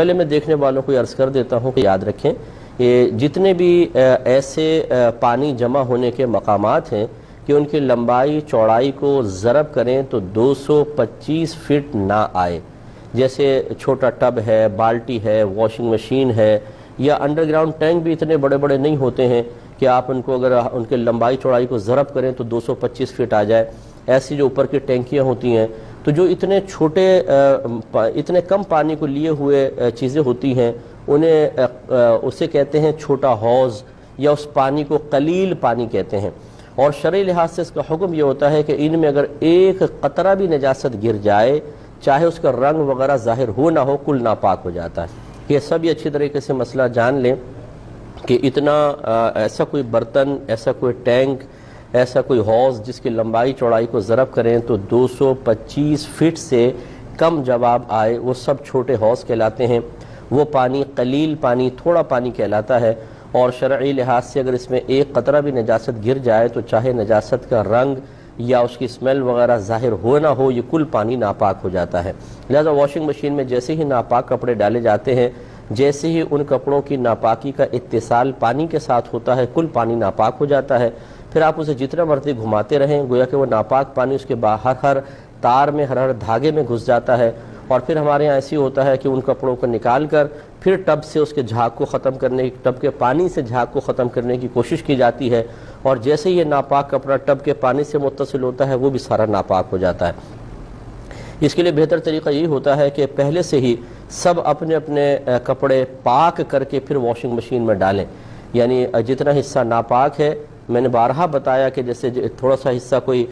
پہلے میں دیکھنے والوں کو عرض کر دیتا ہوں کہ یاد رکھیں کہ جتنے بھی ایسے پانی جمع ہونے کے مقامات ہیں کہ ان کی لمبائی چوڑائی کو ضرب کریں تو 225 فٹ نہ آئے، جیسے چھوٹا ٹب ہے، بالٹی ہے، واشنگ مشین ہے، یا انڈر گراؤنڈ ٹینک بھی اتنے بڑے بڑے نہیں ہوتے ہیں کہ آپ ان کو اگر ان کے لمبائی چوڑائی کو ضرب کریں تو 225 فٹ آ جائے۔ ایسی جو اوپر کی ٹینکیاں ہوتی ہیں تو جو اتنے چھوٹے اتنے کم پانی کو لیے ہوئے چیزیں ہوتی ہیں انہیں اسے کہتے ہیں چھوٹا حوض، یا اس پانی کو قلیل پانی کہتے ہیں۔ اور شرعی لحاظ سے اس کا حکم یہ ہوتا ہے کہ ان میں اگر ایک قطرہ بھی نجاست گر جائے، چاہے اس کا رنگ وغیرہ ظاہر ہو نہ ہو، کل ناپاک ہو جاتا ہے۔ یہ سب یہ اچھی طریقے سے مسئلہ جان لیں کہ اتنا ایسا کوئی برتن، ایسا کوئی ٹینک، ایسا کوئی حوض جس کی لمبائی چوڑائی کو ضرب کریں تو 225 فٹ سے کم جواب آئے، وہ سب چھوٹے حوض کہلاتے ہیں۔ وہ پانی قلیل پانی، تھوڑا پانی کہلاتا ہے، اور شرعی لحاظ سے اگر اس میں ایک قطرہ بھی نجاست گر جائے تو چاہے نجاست کا رنگ یا اس کی اسمیل وغیرہ ظاہر ہو نہ ہو، یہ کل پانی ناپاک ہو جاتا ہے۔ لہذا واشنگ مشین میں جیسے ہی ناپاک کپڑے ڈالے جاتے ہیں، جیسے ہی ان کپڑوں کی ناپاکی کا اتصال پانی کے ساتھ ہوتا ہے، کل پانی ناپاک ہو جاتا ہے۔ پھر آپ اسے جتنا مرضی گھماتے رہیں، گویا کہ وہ ناپاک پانی اس کے باہر ہر تار میں، ہر دھاگے میں گھس جاتا ہے، اور پھر ہمارے یہاں ایسی ہوتا ہے کہ ان کپڑوں کو نکال کر پھر ٹب سے اس کے جھاگ کو ختم کرنے، ٹب کے پانی سے جھاگ کو ختم کرنے کی کوشش کی جاتی ہے، اور جیسے ہی یہ ناپاک کپڑا ٹب کے پانی سے متصل ہوتا ہے وہ بھی سارا ناپاک ہو جاتا ہے۔ اس کے لیے بہتر طریقہ یہی ہوتا ہے کہ پہلے سے ہی سب اپنے اپنے کپڑے پاک کر کے پھر واشنگ مشین میں ڈالیں، یعنی جتنا حصہ ناپاک ہے، میں نے بارہا بتایا کہ جیسے تھوڑا سا حصہ کوئی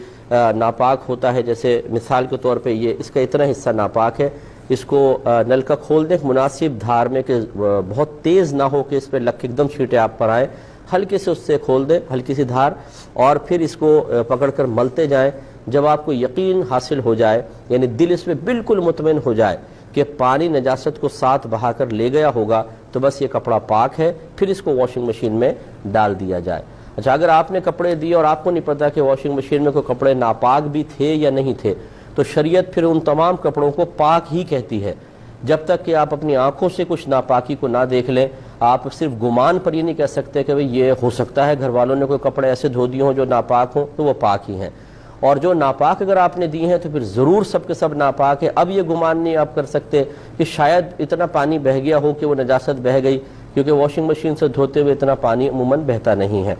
ناپاک ہوتا ہے، جیسے مثال کے طور پہ یہ اس کا اتنا حصہ ناپاک ہے، اس کو نل کا کھول دیں مناسب دھار میں کہ بہت تیز نہ ہو کہ اس پہ لگ کے ایک دم چھینٹے آپ پر آئیں، ہلکے سے اس سے کھول دیں، ہلکی سی دھار، اور پھر اس کو پکڑ کر ملتے جائیں۔ جب آپ کو یقین حاصل ہو جائے، یعنی دل اس میں بالکل مطمئن ہو جائے کہ پانی نجاست کو ساتھ بہا کر لے گیا ہوگا، تو بس یہ کپڑا پاک ہے، پھر اس کو واشنگ مشین میں ڈال دیا جائے۔ اچھا، اگر آپ نے کپڑے دیے اور آپ کو نہیں پتا کہ واشنگ مشین میں کوئی کپڑے ناپاک بھی تھے یا نہیں تھے، تو شریعت پھر ان تمام کپڑوں کو پاک ہی کہتی ہے، جب تک کہ آپ اپنی آنکھوں سے کچھ ناپاکی کو نہ دیکھ لیں۔ آپ صرف گمان پر یہ نہیں کہہ سکتے کہ یہ ہو سکتا ہے گھر والوں نے کوئی کپڑے ایسے دھو دیے ہوں جو ناپاک ہوں، تو وہ پاک ہی ہیں، اور جو ناپاک اگر آپ نے دی ہیں تو پھر ضرور سب کے سب ناپاک ہے۔ اب یہ گمان نہیں آپ کر سکتے کہ شاید اتنا پانی بہہ گیا ہو کہ وہ نجاست بہہ گئی، کیونکہ واشنگ مشین سے دھوتے ہوئے اتنا پانی عموماً بہتا نہیں ہے۔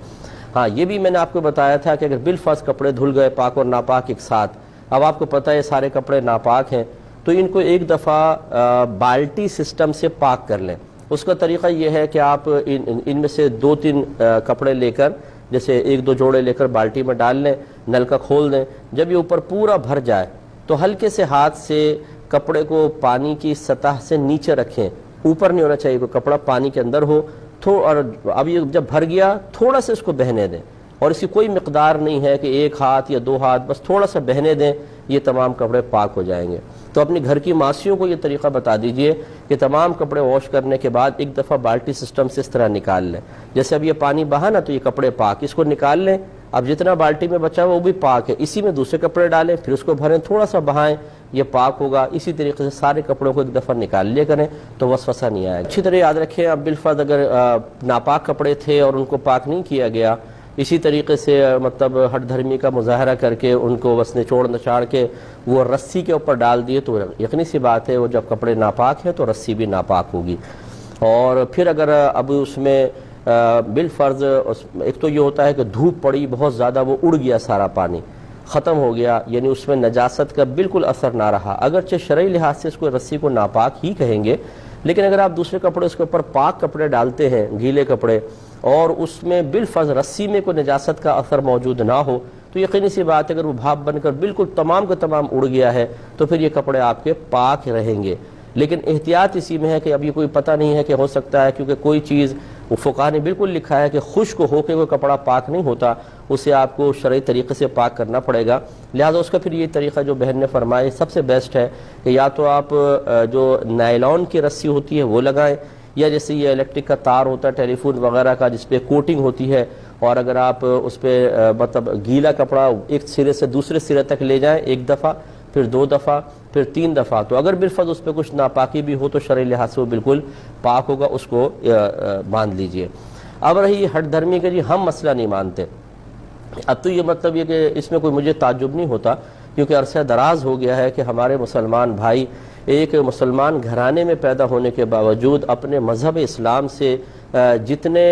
ہاں، یہ بھی میں نے آپ کو بتایا تھا کہ اگر بالفرض کپڑے دھل گئے پاک اور ناپاک ایک ساتھ، اب آپ کو پتہ ہے یہ سارے کپڑے ناپاک ہیں، تو ان کو ایک دفعہ بالٹی سسٹم سے پاک کر لیں۔ اس کا طریقہ یہ ہے کہ آپ ان میں سے 2-3 کپڑے لے کر، جیسے 1-2 جوڑے لے کر بالٹی میں ڈال لیں، نل کا کھول دیں۔ جب یہ اوپر پورا بھر جائے تو ہلکے سے ہاتھ سے کپڑے کو پانی کی سطح سے نیچے رکھیں، اوپر نہیں ہونا چاہیے، کوئی کپڑا پانی کے اندر ہو، اور اب یہ جب بھر گیا تھوڑا سا اس کو بہنے دیں، اور اس کی کوئی مقدار نہیں ہے کہ 1 ہاتھ یا 2 ہاتھ، بس تھوڑا سا بہنے دیں، یہ تمام کپڑے پاک ہو جائیں گے۔ تو اپنی گھر کی ماسیوں کو یہ طریقہ بتا دیجئے کہ تمام کپڑے واش کرنے کے بعد ایک دفعہ بالٹی سسٹم سے اس طرح نکال لیں، جیسے اب یہ پانی بہا نا تو یہ کپڑے پاک، اس کو نکال لیں، اب جتنا بالٹی میں بچا وہ بھی پاک ہے، اسی میں دوسرے کپڑے ڈالیں، پھر اس کو بھریں، تھوڑا سا بہائیں، یہ پاک ہوگا۔ اسی طریقے سے سارے کپڑوں کو ایک دفعہ نکال لیا کریں تو وسوسہ نہیں آئے گا۔ اچھی طرح یاد رکھیں، اب بالفرض اگر ناپاک کپڑے تھے اور ان کو پاک نہیں کیا گیا، اسی طریقے سے مطلب ہٹ دھرمی کا مظاہرہ کر کے ان کو بس نچوڑ نچاڑ کے وہ رسی کے اوپر ڈال دیے، تو یقینی سی بات ہے وہ جب کپڑے ناپاک ہیں تو رسی بھی ناپاک ہوگی۔ اور پھر اگر اب اس میں بالفرض ایک تو یہ ہوتا ہے کہ دھوپ پڑی بہت زیادہ، وہ اڑ گیا سارا پانی، ختم ہو گیا، یعنی اس میں نجاست کا بالکل اثر نہ رہا، اگرچہ شرعی لحاظ سے اس کو رسی کو ناپاک ہی کہیں گے، لیکن اگر آپ دوسرے کپڑے اس کے اوپر پاک کپڑے ڈالتے ہیں، گیلے کپڑے، اور اس میں بالفرض رسی میں کوئی نجاست کا اثر موجود نہ ہو، تو یقینی سی بات ہے اگر وہ بھاپ بن کر بالکل تمام کا تمام اڑ گیا ہے تو پھر یہ کپڑے آپ کے پاک رہیں گے۔ لیکن احتیاط اسی میں ہے کہ اب یہ کوئی پتہ نہیں ہے کہ ہو سکتا ہے، کیونکہ کوئی چیز فقہاء نے بالکل لکھا ہے کہ خشک ہو کے کوئی کپڑا پاک نہیں ہوتا، اسے آپ کو شرعی طریقے سے پاک کرنا پڑے گا۔ لہٰذا اس کا پھر یہ طریقہ جو بہن نے فرمایا سب سے بیسٹ ہے کہ یا تو آپ جو نائلون کی رسی ہوتی ہے وہ لگائیں، یا جیسے یہ الیکٹرک کا تار ہوتا ہے ٹیلی فون وغیرہ کا جس پہ کوٹنگ ہوتی ہے، اور اگر آپ اس پہ مطلب گیلا کپڑا ایک سرے سے دوسرے سرے تک لے جائیں ایک دفعہ، پھر 2 دفعہ، پھر 3 دفعہ، تو اگر بالفرض اس پہ کچھ ناپاکی بھی ہو تو شرعی لحاظ سے وہ بالکل پاک ہوگا، اس کو باندھ لیجئے۔ اب رہی ہٹ دھرمی کہ جی ہم مسئلہ نہیں مانتے، اب تو یہ مطلب یہ کہ اس میں کوئی مجھے تعجب نہیں ہوتا، کیونکہ عرصہ دراز ہو گیا ہے کہ ہمارے مسلمان بھائی ایک مسلمان گھرانے میں پیدا ہونے کے باوجود اپنے مذہب اسلام سے جتنے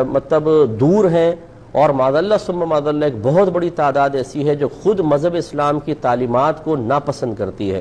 مطلب دور ہیں، اور معاذ اللہ ثم معاذ اللہ ایک بہت بڑی تعداد ایسی ہے جو خود مذہب اسلام کی تعلیمات کو ناپسند کرتی ہے،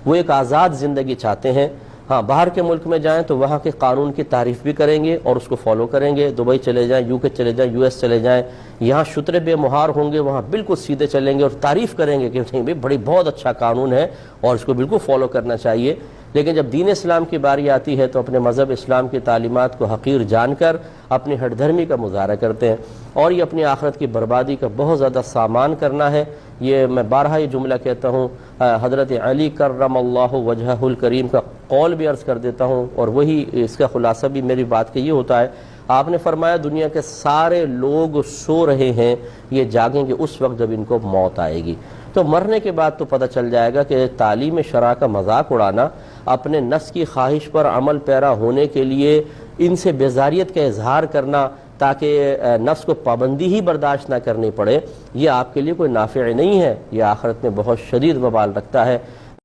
وہ ایک آزاد زندگی چاہتے ہیں۔ ہاں باہر کے ملک میں جائیں تو وہاں کے قانون کی تعریف بھی کریں گے اور اس کو فالو کریں گے، دبئی چلے جائیں، UK چلے جائیں، US چلے جائیں، یہاں شترے بے مہار ہوں گے، وہاں بالکل سیدھے چلیں گے اور تعریف کریں گے کہ نہیں بھئی بہت اچھا قانون ہے اور اس کو بالکل فالو کرنا چاہیے۔ لیکن جب دین اسلام کی باری آتی ہے تو اپنے مذہب اسلام کی تعلیمات کو حقیر جان کر اپنی ہٹ دھرمی کا مظاہرہ کرتے ہیں، اور یہ اپنی آخرت کی بربادی کا بہت زیادہ سامان کرنا ہے۔ یہ میں بارہا یہ جملہ کہتا ہوں، حضرت علی کرم اللہ وجہہ الکریم کا قول بھی عرض کر دیتا ہوں، اور وہی اس کا خلاصہ بھی میری بات کا یہ ہوتا ہے۔ آپ نے فرمایا دنیا کے سارے لوگ سو رہے ہیں، یہ جاگیں گے اس وقت جب ان کو موت آئے گی۔ تو مرنے کے بعد تو پتہ چل جائے گا کہ تعلیم شرع کا مذاق اڑانا، اپنے نفس کی خواہش پر عمل پیرا ہونے کے لیے ان سے بیزاریت کا اظہار کرنا تاکہ نفس کو پابندی ہی برداشت نہ کرنی پڑے، یہ آپ کے لیے کوئی نافع نہیں ہے، یہ آخرت میں بہت شدید وبال رکھتا ہے۔